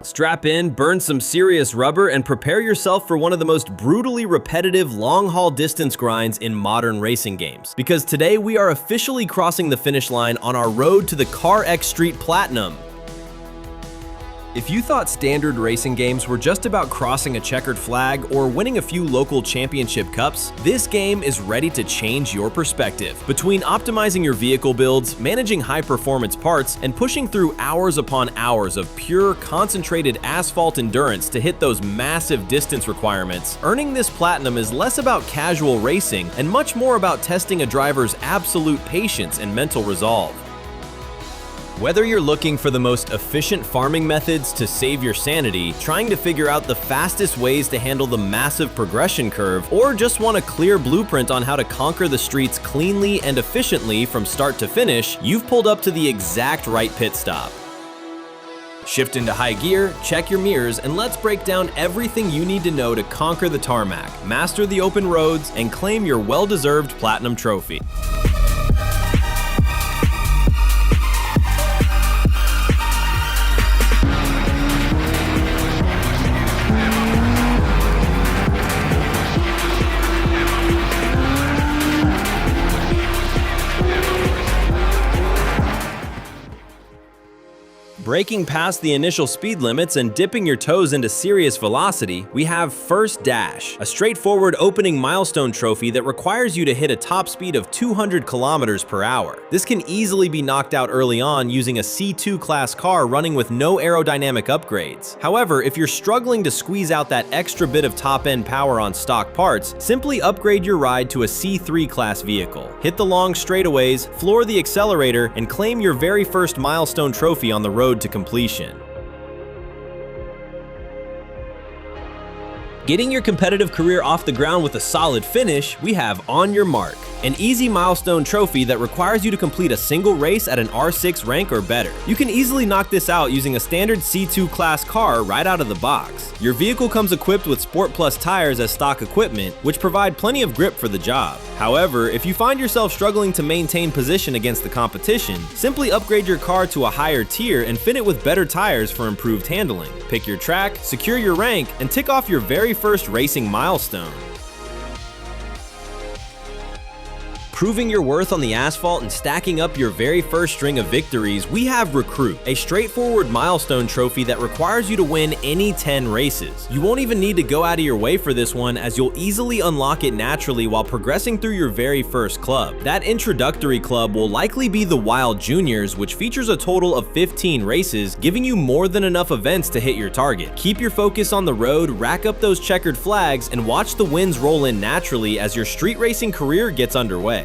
Strap in, burn some serious rubber, and prepare yourself for one of the most brutally repetitive long-haul distance grinds in modern racing games. Because today we are officially crossing the finish line on our road to the CarX Street Platinum. If you thought standard racing games were just about crossing a checkered flag or winning a few local championship cups, this game is ready to change your perspective. Between optimizing your vehicle builds, managing high-performance parts, and pushing through hours upon hours of pure, concentrated asphalt endurance to hit those massive distance requirements, earning this platinum is less about casual racing and much more about testing a driver's absolute patience and mental resolve. Whether you're looking for the most efficient farming methods to save your sanity, trying to figure out the fastest ways to handle the massive progression curve, or just want a clear blueprint on how to conquer the streets cleanly and efficiently from start to finish, you've pulled up to the exact right pit stop. Shift into high gear, check your mirrors, and let's break down everything you need to know to conquer the tarmac, master the open roads, and claim your well-deserved platinum trophy. Breaking past the initial speed limits and dipping your toes into serious velocity, we have First Dash, a straightforward opening milestone trophy that requires you to hit a top speed of 200 kilometers per hour. This can easily be knocked out early on using a C2 class car running with no aerodynamic upgrades. However, if you're struggling to squeeze out that extra bit of top-end power on stock parts, simply upgrade your ride to a C3 class vehicle. Hit the long straightaways, floor the accelerator, and claim your very first milestone trophy on the road to completion. Getting your competitive career off the ground with a solid finish, we have On Your Mark, an easy milestone trophy that requires you to complete a single race at an R6 rank or better. You can easily knock this out using a standard C2 class car right out of the box. Your vehicle comes equipped with Sport Plus tires as stock equipment, which provide plenty of grip for the job. However, if you find yourself struggling to maintain position against the competition, simply upgrade your car to a higher tier and fit it with better tires for improved handling. Pick your track, secure your rank, and tick off your very first racing milestone. Proving your worth on the asphalt and stacking up your very first string of victories, we have Recruit, a straightforward milestone trophy that requires you to win any 10 races. You won't even need to go out of your way for this one, as you'll easily unlock it naturally while progressing through your very first club. That introductory club will likely be the Wild Juniors, which features a total of 15 races, giving you more than enough events to hit your target. Keep your focus on the road, rack up those checkered flags, and watch the wins roll in naturally as your street racing career gets underway.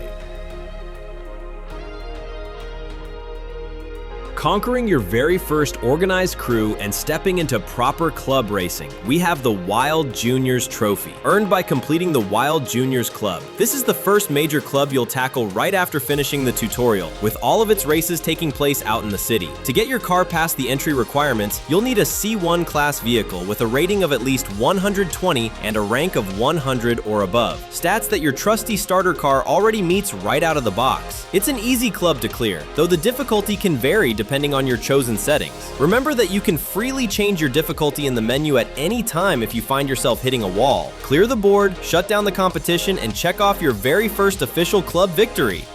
Conquering your very first organized crew and stepping into proper club racing, we have the Wild Juniors Trophy, earned by completing the Wild Juniors Club. This is the first major club you'll tackle right after finishing the tutorial, with all of its races taking place out in the city. To get your car past the entry requirements, you'll need a C1 class vehicle with a rating of at least 120 and a rank of 100 or above, stats that your trusty starter car already meets right out of the box. It's an easy club to clear, though the difficulty can vary depending on your chosen settings. Remember that you can freely change your difficulty in the menu at any time if you find yourself hitting a wall. Clear the board, shut down the competition, and check off your very first official club victory.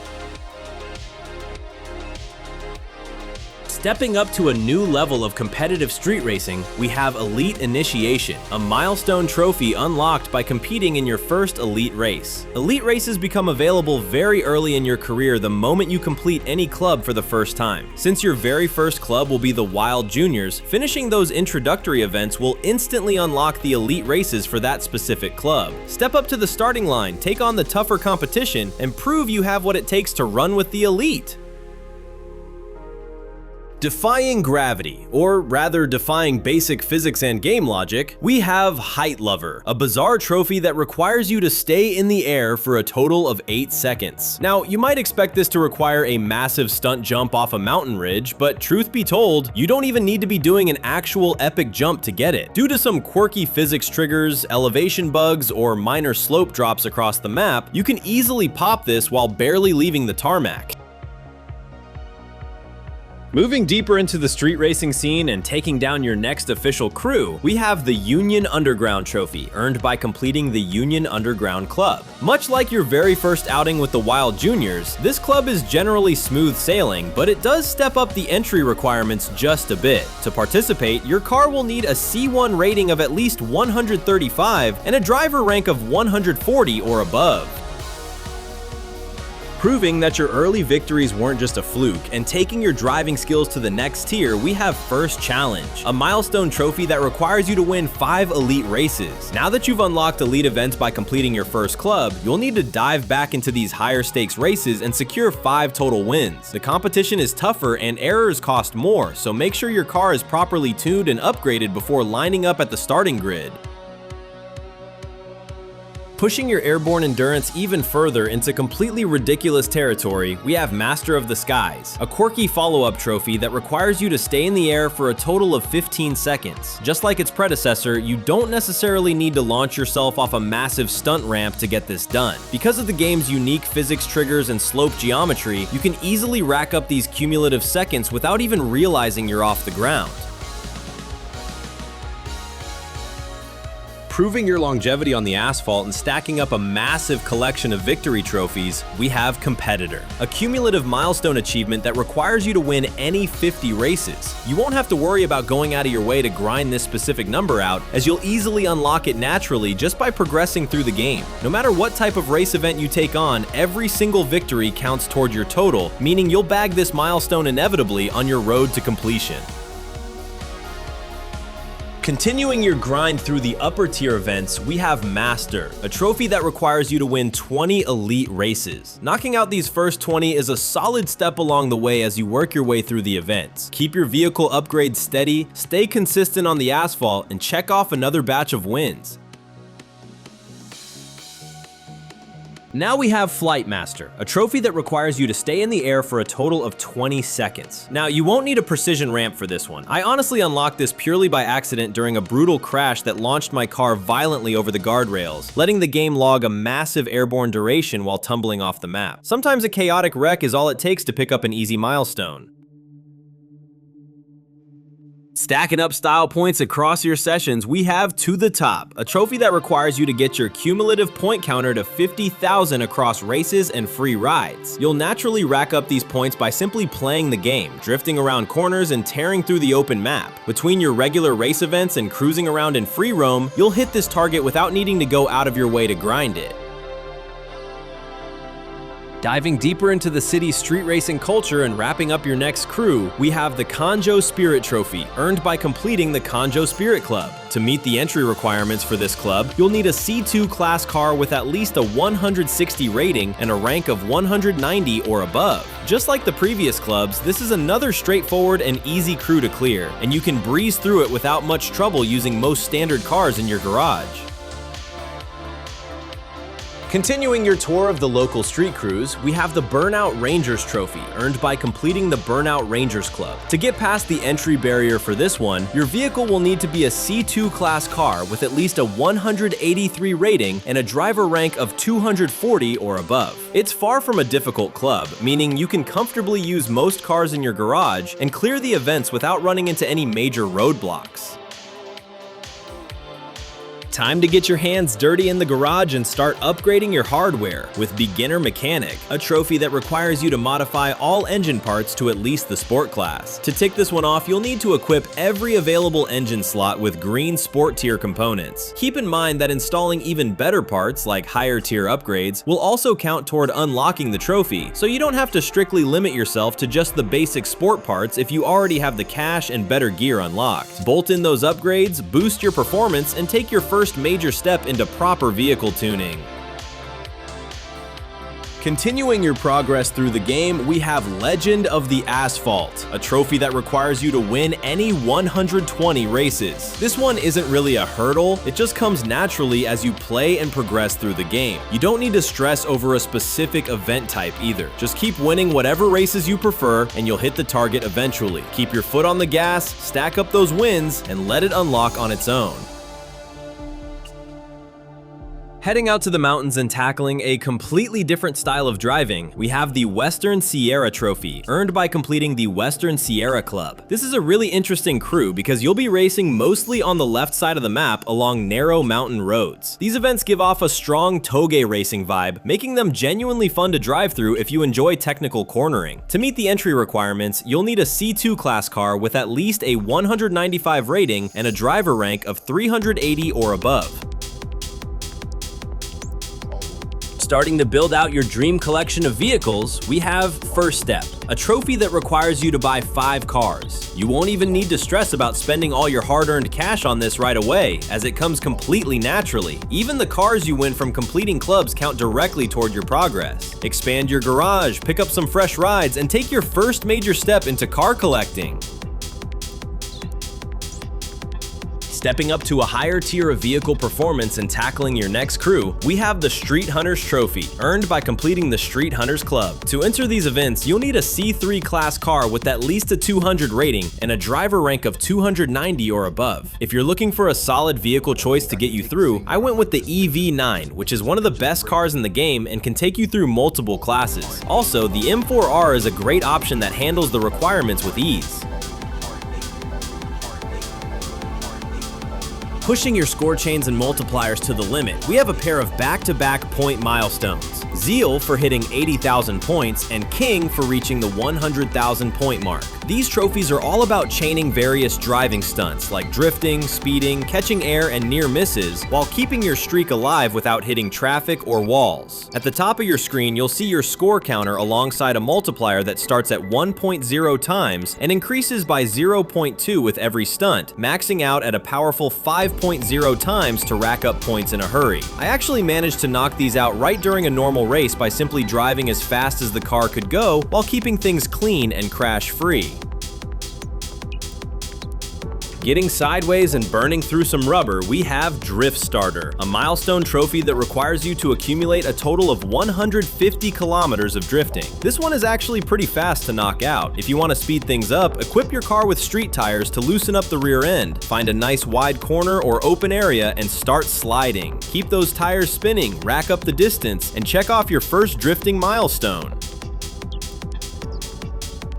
Stepping up to a new level of competitive street racing, we have Elite Initiation, a milestone trophy unlocked by competing in your first elite race. Elite races become available very early in your career the moment you complete any club for the first time. Since your very first club will be the Wild Juniors, finishing those introductory events will instantly unlock the elite races for that specific club. Step up to the starting line, take on the tougher competition, and prove you have what it takes to run with the elite. Defying gravity, or rather defying basic physics and game logic, we have Height Lover, a bizarre trophy that requires you to stay in the air for a total of 8 seconds. Now, you might expect this to require a massive stunt jump off a mountain ridge, but truth be told, you don't even need to be doing an actual epic jump to get it. Due to some quirky physics triggers, elevation bugs, or minor slope drops across the map, you can easily pop this while barely leaving the tarmac. Moving deeper into the street racing scene and taking down your next official crew, we have the Union Underground Trophy, earned by completing the Union Underground Club. Much like your very first outing with the Wild Juniors, this club is generally smooth sailing, but it does step up the entry requirements just a bit. To participate, your car will need a C1 rating of at least 135 and a driver rank of 140 or above. Proving that your early victories weren't just a fluke and taking your driving skills to the next tier, we have First Challenge, a milestone trophy that requires you to win 5 elite races. Now that you've unlocked elite events by completing your first club, you'll need to dive back into these higher stakes races and secure 5 total wins. The competition is tougher and errors cost more, so make sure your car is properly tuned and upgraded before lining up at the starting grid. Pushing your airborne endurance even further into completely ridiculous territory, we have Master of the Skies, a quirky follow-up trophy that requires you to stay in the air for a total of 15 seconds. Just like its predecessor, you don't necessarily need to launch yourself off a massive stunt ramp to get this done. Because of the game's unique physics triggers and slope geometry, you can easily rack up these cumulative seconds without even realizing you're off the ground. Proving your longevity on the asphalt and stacking up a massive collection of victory trophies, we have Competitor, a cumulative milestone achievement that requires you to win any 50 races. You won't have to worry about going out of your way to grind this specific number out, as you'll easily unlock it naturally just by progressing through the game. No matter what type of race event you take on, every single victory counts toward your total, meaning you'll bag this milestone inevitably on your road to completion. Continuing your grind through the upper tier events, we have Master, a trophy that requires you to win 20 elite races. Knocking out these first 20 is a solid step along the way as you work your way through the events. Keep your vehicle upgrades steady, stay consistent on the asphalt, and check off another batch of wins. Now we have Flight Master, a trophy that requires you to stay in the air for a total of 20 seconds. Now, you won't need a precision ramp for this one. I honestly unlocked this purely by accident during a brutal crash that launched my car violently over the guardrails, letting the game log a massive airborne duration while tumbling off the map. Sometimes a chaotic wreck is all it takes to pick up an easy milestone. Stacking up style points across your sessions, we have To The Top, a trophy that requires you to get your cumulative point counter to 50,000 across races and free rides. You'll naturally rack up these points by simply playing the game, drifting around corners and tearing through the open map. Between your regular race events and cruising around in free roam, you'll hit this target without needing to go out of your way to grind it. Diving deeper into the city's street racing culture and wrapping up your next crew, we have the Kanjo Spirit Trophy, earned by completing the Kanjo Spirit Club. To meet the entry requirements for this club, you'll need a C2 class car with at least a 160 rating and a rank of 190 or above. Just like the previous clubs, this is another straightforward and easy crew to clear, and you can breeze through it without much trouble using most standard cars in your garage. Continuing your tour of the local street crews, we have the Burnout Rangers Trophy, earned by completing the Burnout Rangers Club. To get past the entry barrier for this one, your vehicle will need to be a C2 class car with at least a 183 rating and a driver rank of 240 or above. It's far from a difficult club, meaning you can comfortably use most cars in your garage and clear the events without running into any major roadblocks. Time to get your hands dirty in the garage and start upgrading your hardware with Beginner Mechanic, a trophy that requires you to modify all engine parts to at least the Sport class. To tick this one off, you'll need to equip every available engine slot with green Sport tier components. Keep in mind that installing even better parts, like higher tier upgrades, will also count toward unlocking the trophy, so you don't have to strictly limit yourself to just the basic Sport parts if you already have the cash and better gear unlocked. Bolt in those upgrades, boost your performance, and take your first major step into proper vehicle tuning. Continuing your progress through the game, we have Legend of the Asphalt, a trophy that requires you to win any 120 races. This one isn't really a hurdle, it just comes naturally as you play and progress through the game. You don't need to stress over a specific event type either. Just keep winning whatever races you prefer and you'll hit the target eventually. Keep your foot on the gas, stack up those wins, and let it unlock on its own. Heading out to the mountains and tackling a completely different style of driving, we have the Western Sierra Trophy, earned by completing the Western Sierra Club. This is a really interesting crew because you'll be racing mostly on the left side of the map along narrow mountain roads. These events give off a strong toge racing vibe, making them genuinely fun to drive through if you enjoy technical cornering. To meet the entry requirements, you'll need a C2 class car with at least a 195 rating and a driver rank of 380 or above. Starting to build out your dream collection of vehicles, we have First Step, a trophy that requires you to buy 5 cars. You won't even need to stress about spending all your hard-earned cash on this right away, as it comes completely naturally. Even the cars you win from completing clubs count directly toward your progress. Expand your garage, pick up some fresh rides, and take your first major step into car collecting. Stepping up to a higher tier of vehicle performance and tackling your next crew, we have the Street Hunters Trophy, earned by completing the Street Hunters Club. To enter these events, you'll need a C3 class car with at least a 200 rating and a driver rank of 290 or above. If you're looking for a solid vehicle choice to get you through, I went with the EV9, which is one of the best cars in the game and can take you through multiple classes. Also, the M4R is a great option that handles the requirements with ease. Pushing your score chains and multipliers to the limit, we have a pair of back-to-back point milestones. Zeal for hitting 80,000 points and King for reaching the 100,000 point mark. These trophies are all about chaining various driving stunts like drifting, speeding, catching air, and near misses, while keeping your streak alive without hitting traffic or walls. At the top of your screen, you'll see your score counter alongside a multiplier that starts at 1.0 times and increases by 0.2 with every stunt, maxing out at a powerful 5.0 times to rack up points in a hurry. I actually managed to knock these out right during a normal race by simply driving as fast as the car could go while keeping things clean and crash-free. Getting sideways and burning through some rubber, we have DriftStarter, a milestone trophy that requires you to accumulate a total of 150 kilometers of drifting. This one is actually pretty fast to knock out. If you want to speed things up, equip your car with street tires to loosen up the rear end. Find a nice wide corner or open area and start sliding. Keep those tires spinning, rack up the distance, and check off your first drifting milestone.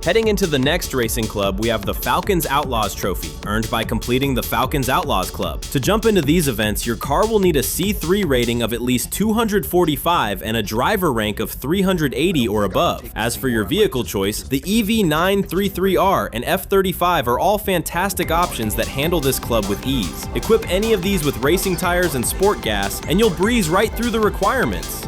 Heading into the next racing club, we have the Falcons Outlaws Trophy, earned by completing the Falcons Outlaws Club. To jump into these events, your car will need a C3 rating of at least 245 and a driver rank of 380 or above. As for your vehicle choice, the EV933R and F35 are all fantastic options that handle this club with ease. Equip any of these with racing tires and sport gas, and you'll breeze right through the requirements.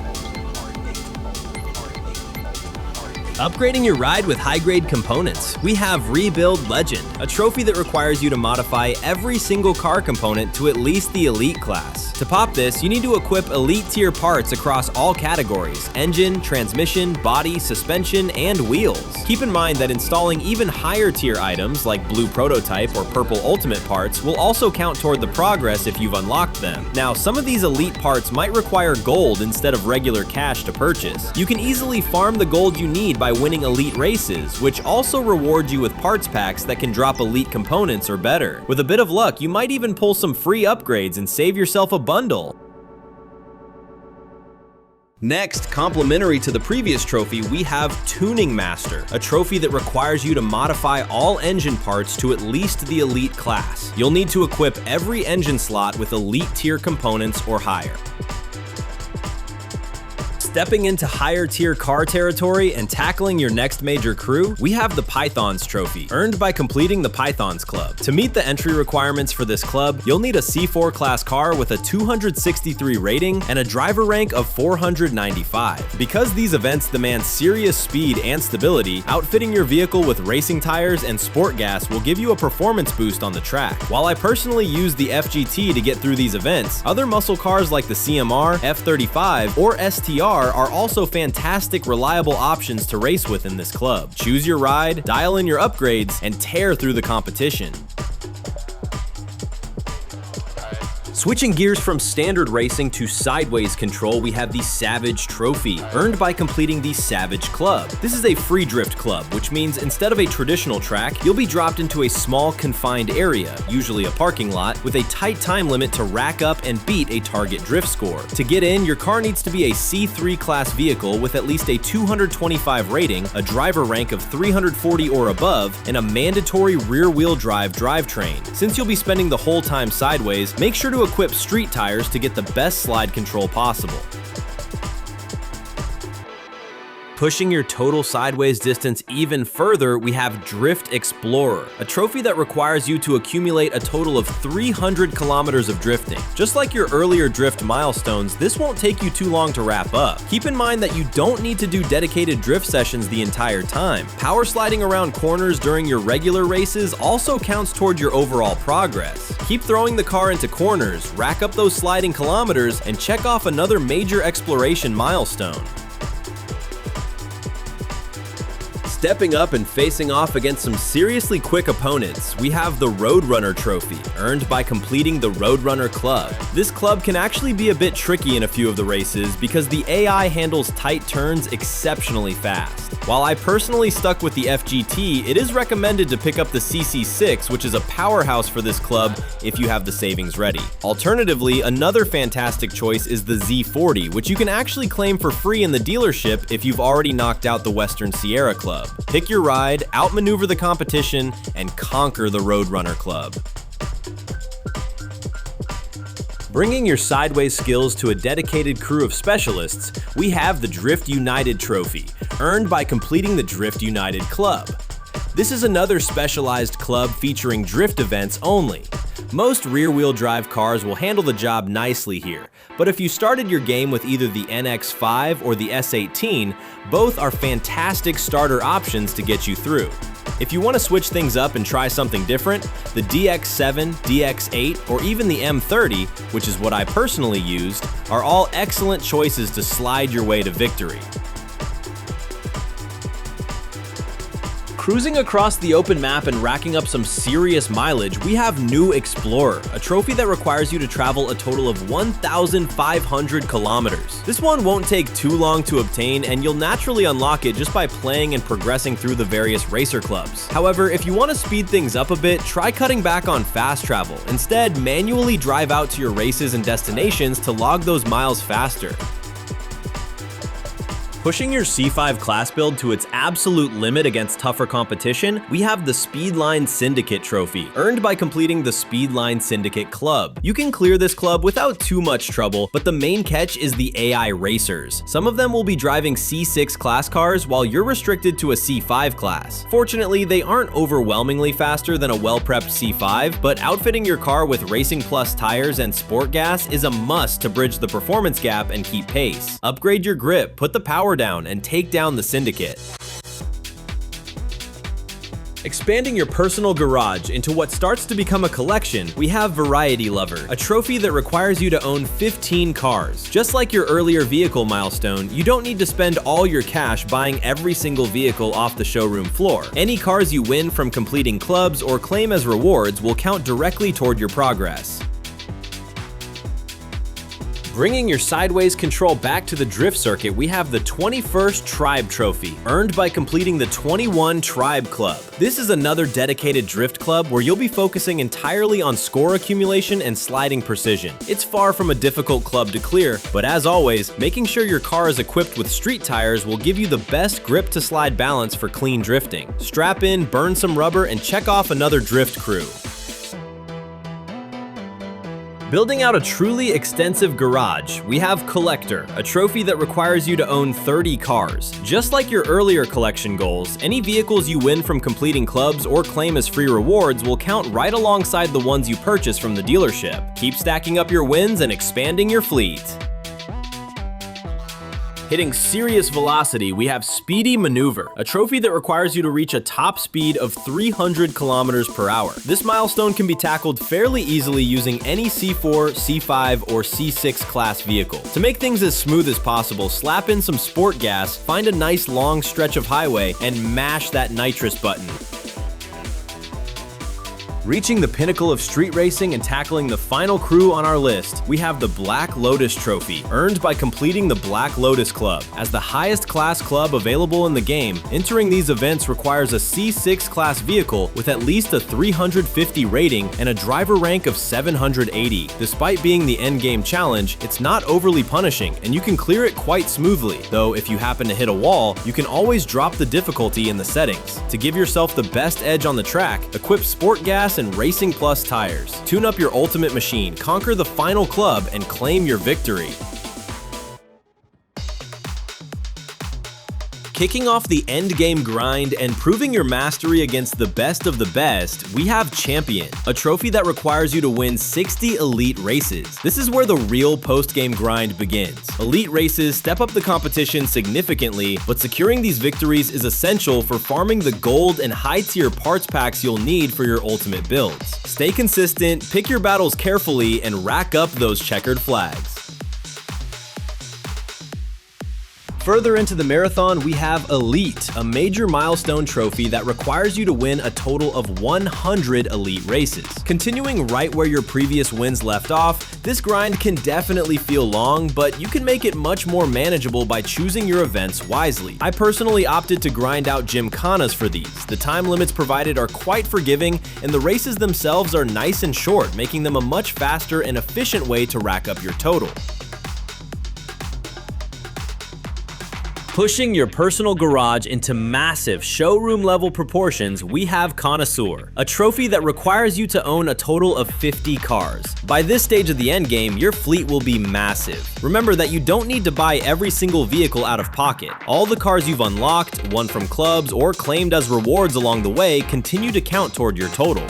Upgrading your ride with high-grade components, we have Rebuild Legend, a trophy that requires you to modify every single car component to at least the Elite class. To pop this, you need to equip Elite tier parts across all categories: engine, transmission, body, suspension, and wheels. Keep in mind that installing even higher tier items like Blue Prototype or Purple Ultimate parts will also count toward the progress if you've unlocked them. Now, some of these Elite parts might require gold instead of regular cash to purchase. You can easily farm the gold you need by winning Elite races, which also reward you with parts packs that can drop Elite components or better. With a bit of luck, you might even pull some free upgrades and save yourself a bundle. Next, complementary to the previous trophy, we have Tuning Master, a trophy that requires you to modify all engine parts to at least the Elite class. You'll need to equip every engine slot with Elite tier components or higher. Stepping into higher tier car territory and tackling your next major crew, we have the Pythons Trophy, earned by completing the Pythons Club. To meet the entry requirements for this club, you'll need a C4 class car with a 263 rating and a driver rank of 495. Because these events demand serious speed and stability, outfitting your vehicle with racing tires and sport gas will give you a performance boost on the track. While I personally use the FGT to get through these events, other muscle cars like the CMR, F35, or STR are also fantastic, reliable options to race with in this club. Choose your ride, dial in your upgrades, and tear through the competition. Switching gears from standard racing to sideways control, we have the Savage Trophy, earned by completing the Savage Club. This is a free drift club, which means instead of a traditional track, you'll be dropped into a small confined area, usually a parking lot, with a tight time limit to rack up and beat a target drift score. To get in, your car needs to be a C3 class vehicle with at least a 225 rating, a driver rank of 340 or above, and a mandatory rear-wheel drive drivetrain. Since you'll be spending the whole time sideways, make sure to equip street tires to get the best slide control possible. Pushing your total sideways distance even further, we have DriftExplorer, a trophy that requires you to accumulate a total of 300 kilometers of drifting. Just like your earlier drift milestones, this won't take you too long to wrap up. Keep in mind that you don't need to do dedicated drift sessions the entire time. Power sliding around corners during your regular races also counts toward your overall progress. Keep throwing the car into corners, rack up those sliding kilometers, and check off another major exploration milestone. Stepping up and facing off against some seriously quick opponents, we have the Roadrunner Trophy, earned by completing the Roadrunner Club. This club can actually be a bit tricky in a few of the races because the AI handles tight turns exceptionally fast. While I personally stuck with the FGT, it is recommended to pick up the CC6, which is a powerhouse for this club if you have the savings ready. Alternatively, another fantastic choice is the Z40, which you can actually claim for free in the dealership if you've already knocked out the Western Sierra Club. Pick your ride, outmaneuver the competition, and conquer the Roadrunner Club. Bringing your sideways skills to a dedicated crew of specialists, we have the Drift United Trophy, earned by completing the Drift United Club. This is another specialized club featuring drift events only. Most rear-wheel drive cars will handle the job nicely here, but if you started your game with either the NX5 or the S18, both are fantastic starter options to get you through. If you want to switch things up and try something different, the DX7, DX8, or even the M30, which is what I personally used, are all excellent choices to slide your way to victory. Cruising across the open map and racking up some serious mileage, we have New Explorer, a trophy that requires you to travel a total of 1,500 kilometers. This one won't take too long to obtain, and you'll naturally unlock it just by playing and progressing through the various racer clubs. However, if you want to speed things up a bit, try cutting back on fast travel. Instead, manually drive out to your races and destinations to log those miles faster. Pushing your C5 class build to its absolute limit against tougher competition, we have the Speedline Syndicate trophy, earned by completing the Speedline Syndicate Club. You can clear this club without too much trouble, but the main catch is the AI racers. Some of them will be driving C6 class cars while you're restricted to a C5 class. Fortunately, they aren't overwhelmingly faster than a well-prepped C5, but outfitting your car with Racing Plus tires and sport gas is a must to bridge the performance gap and keep pace. Upgrade your grip, put the power down, and take down the syndicate. Expanding your personal garage into what starts to become a collection, we have Variety Lover, a trophy that requires you to own 15 cars. Just like your earlier vehicle milestone, you don't need to spend all your cash buying every single vehicle off the showroom floor. Any cars you win from completing clubs or claim as rewards will count directly toward your progress. Bringing your sideways control back to the drift circuit, we have the 21st Tribe Trophy, earned by completing the 21 Tribe Club. This is another dedicated drift club where you'll be focusing entirely on score accumulation and sliding precision. It's far from a difficult club to clear, but as always, making sure your car is equipped with street tires will give you the best grip to slide balance for clean drifting. Strap in, burn some rubber, and check off another drift crew. Building out a truly extensive garage, we have Collector, a trophy that requires you to own 30 cars. Just like your earlier collection goals, any vehicles you win from completing clubs or claim as free rewards will count right alongside the ones you purchase from the dealership. Keep stacking up your wins and expanding your fleet. Hitting serious velocity, we have Speedy Maneuver, a trophy that requires you to reach a top speed of 300 kilometers per hour. This milestone can be tackled fairly easily using any C4, C5, or C6 class vehicle. To make things as smooth as possible, slap in some sport gas, find a nice long stretch of highway, and mash that nitrous button. Reaching the pinnacle of street racing and tackling the final crew on our list, we have the Black Lotus Trophy, earned by completing the Black Lotus Club. As the highest class club available in the game, entering these events requires a C6 class vehicle with at least a 350 rating and a driver rank of 780. Despite being the endgame challenge, it's not overly punishing, and you can clear it quite smoothly, though if you happen to hit a wall, you can always drop the difficulty in the settings. To give yourself the best edge on the track, equip Sport Gas and Racing Plus tires. Tune up your ultimate machine, conquer the final club, and claim your victory. Kicking off the endgame grind and proving your mastery against the best of the best, we have Champion, a trophy that requires you to win 60 elite races. This is where the real post-game grind begins. Elite races step up the competition significantly, but securing these victories is essential for farming the gold and high-tier parts packs you'll need for your ultimate builds. Stay consistent, pick your battles carefully, and rack up those checkered flags. Further into the marathon, we have Elite, a major milestone trophy that requires you to win a total of 100 elite races. Continuing right where your previous wins left off, this grind can definitely feel long, but you can make it much more manageable by choosing your events wisely. I personally opted to grind out gymkhanas for these. The time limits provided are quite forgiving, and the races themselves are nice and short, making them a much faster and efficient way to rack up your total. Pushing your personal garage into massive showroom-level proportions, we have Connoisseur, a trophy that requires you to own a total of 50 cars. By this stage of the endgame, your fleet will be massive. Remember that you don't need to buy every single vehicle out of pocket. All the cars you've unlocked, won from clubs, or claimed as rewards along the way continue to count toward your total.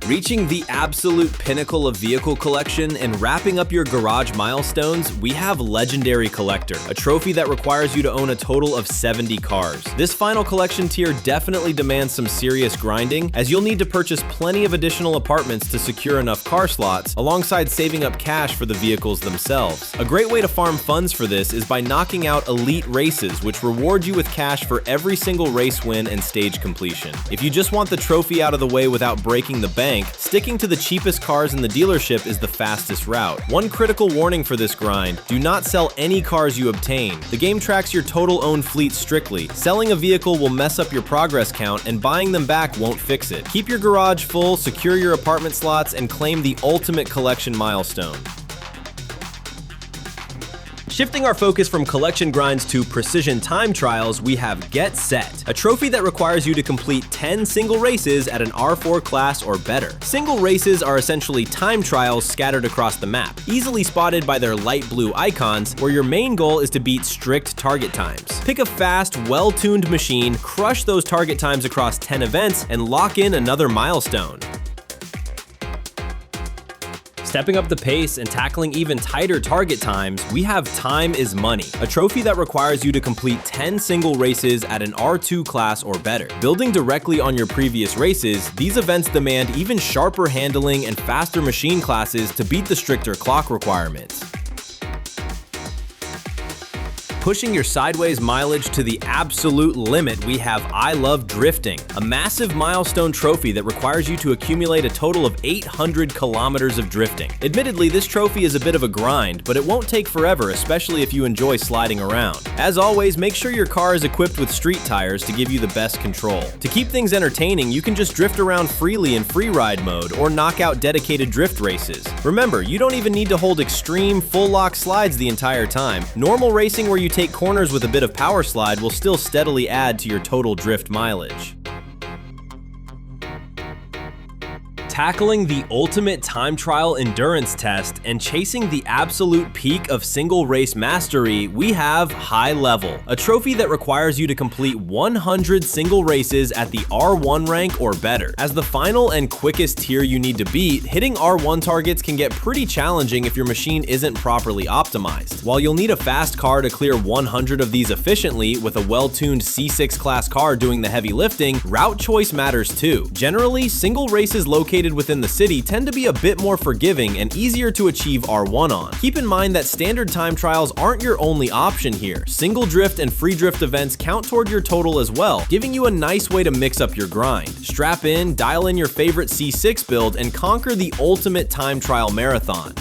Reaching the absolute pinnacle of vehicle collection and wrapping up your garage milestones, we have Legendary Collector, a trophy that requires you to own a total of 70 cars. This final collection tier definitely demands some serious grinding, as you'll need to purchase plenty of additional apartments to secure enough car slots, alongside saving up cash for the vehicles themselves. A great way to farm funds for this is by knocking out elite races, which reward you with cash for every single race win and stage completion. If you just want the trophy out of the way without breaking the bank, sticking to the cheapest cars in the dealership is the fastest route. One critical warning for this grind: do not sell any cars you obtain. The game tracks your total owned fleet strictly. Selling a vehicle will mess up your progress count, and buying them back won't fix it. Keep your garage full, secure your apartment slots, and claim the ultimate collection milestone. Shifting our focus from collection grinds to precision time trials, we have Get Set, a trophy that requires you to complete 10 single races at an R4 class or better. Single races are essentially time trials scattered across the map, easily spotted by their light blue icons, where your main goal is to beat strict target times. Pick a fast, well-tuned machine, crush those target times across 10 events, and lock in another milestone. Stepping up the pace and tackling even tighter target times, we have Time is Money, a trophy that requires you to complete 10 single races at an R2 class or better. Building directly on your previous races, these events demand even sharper handling and faster machine classes to beat the stricter clock requirements. Pushing your sideways mileage to the absolute limit, we have ILoveDrifting, a massive milestone trophy that requires you to accumulate a total of 800 kilometers of drifting. Admittedly, this trophy is a bit of a grind, but it won't take forever, especially if you enjoy sliding around. As always, make sure your car is equipped with street tires to give you the best control. To keep things entertaining, you can just drift around freely in free ride mode or knock out dedicated drift races. Remember, you don't even need to hold extreme, full lock slides the entire time. Normal racing where you take corners with a bit of power slide will still steadily add to your total drift mileage. Tackling the ultimate time trial endurance test and chasing the absolute peak of single race mastery, we have High Level, a trophy that requires you to complete 100 single races at the R1 rank or better. As the final and quickest tier you need to beat, hitting R1 targets can get pretty challenging if your machine isn't properly optimized. While you'll need a fast car to clear 100 of these efficiently, with a well-tuned C6 class car doing the heavy lifting, route choice matters too. Generally, single races located located within the city tend to be a bit more forgiving and easier to achieve R1 on. Keep in mind that standard time trials aren't your only option here. Single drift and free drift events count toward your total as well, giving you a nice way to mix up your grind. Strap in, dial in your favorite C6 build, and conquer the ultimate time trial marathon.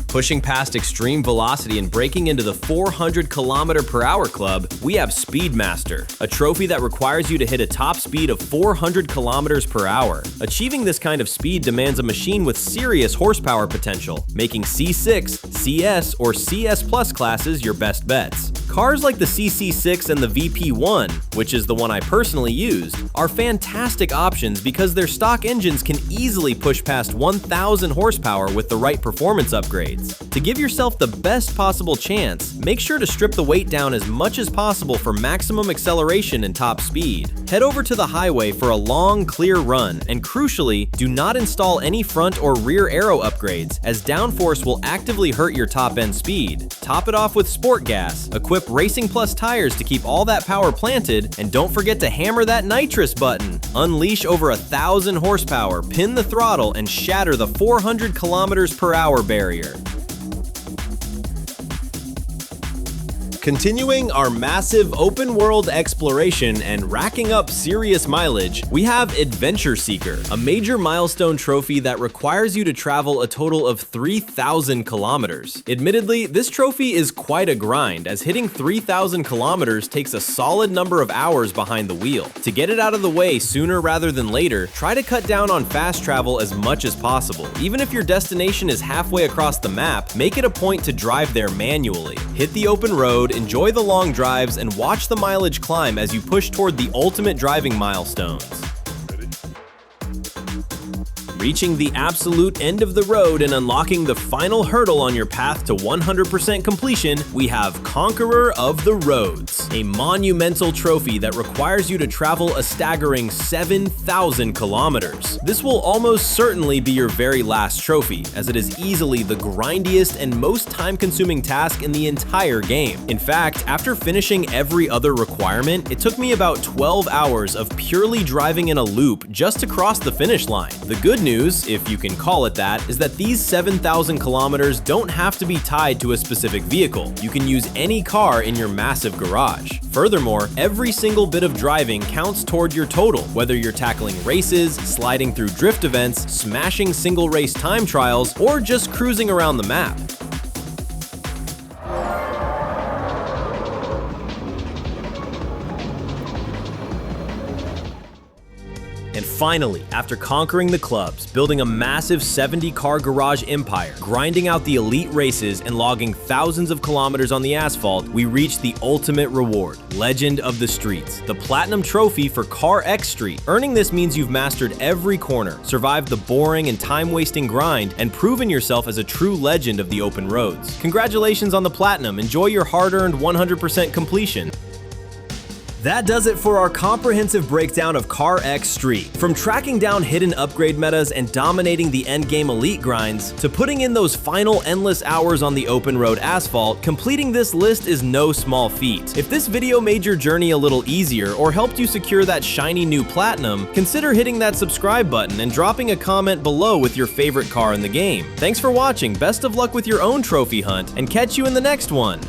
Pushing past extreme velocity and breaking into the 400 km/h club, we have Speedmaster, a trophy that requires you to hit a top speed of 400 km/h. Achieving this kind of speed demands a machine with serious horsepower potential, making C6, CS, or CS Plus classes your best bets. Cars like the CC6 and the VP1, which is the one I personally used, are fantastic options because their stock engines can easily push past 1,000 horsepower with the right performance upgrades. To give yourself the best possible chance, make sure to strip the weight down as much as possible for maximum acceleration and top speed. Head over to the highway for a long, clear run, and crucially, do not install any front or rear aero upgrades, as downforce will actively hurt your top-end speed. Top it off with Sport Gas, equip Racing Plus tires to keep all that power planted, and don't forget to hammer that nitrous button. Unleash over 1,000 horsepower, pin the throttle, and shatter the 400 km/h barrier. Continuing our massive open-world exploration and racking up serious mileage, we have Adventure Seeker, a major milestone trophy that requires you to travel a total of 3,000 kilometers. Admittedly, this trophy is quite a grind, as hitting 3,000 kilometers takes a solid number of hours behind the wheel. To get it out of the way sooner rather than later, try to cut down on fast travel as much as possible. Even if your destination is halfway across the map, make it a point to drive there manually. Hit the open road, enjoy the long drives, and watch the mileage climb as you push toward the ultimate driving milestones. Reaching the absolute end of the road and unlocking the final hurdle on your path to 100% completion, we have Conqueror of the Roads, a monumental trophy that requires you to travel a staggering 7,000 kilometers. This will almost certainly be your very last trophy, as it is easily the grindiest and most time-consuming task in the entire game. In fact, after finishing every other requirement, it took me about 12 hours of purely driving in a loop just to cross the finish line. The good news, if you can call it that, is that these 7,000 kilometers don't have to be tied to a specific vehicle. You can use any car in your massive garage. Furthermore, every single bit of driving counts toward your total, whether you're tackling races, sliding through drift events, smashing single race time trials, or just cruising around the map. And finally, after conquering the clubs, building a massive 70-car garage empire, grinding out the elite races, and logging thousands of kilometers on the asphalt, we reach the ultimate reward, Legend of the Streets, the Platinum Trophy for CarX Street. Earning this means you've mastered every corner, survived the boring and time-wasting grind, and proven yourself as a true legend of the open roads. Congratulations on the Platinum, enjoy your hard-earned 100% completion. That does it for our comprehensive breakdown of CarX Street. From tracking down hidden upgrade metas and dominating the endgame elite grinds, to putting in those final endless hours on the open road asphalt, completing this list is no small feat. If this video made your journey a little easier or helped you secure that shiny new platinum, consider hitting that subscribe button and dropping a comment below with your favorite car in the game. Thanks for watching, best of luck with your own trophy hunt, and catch you in the next one!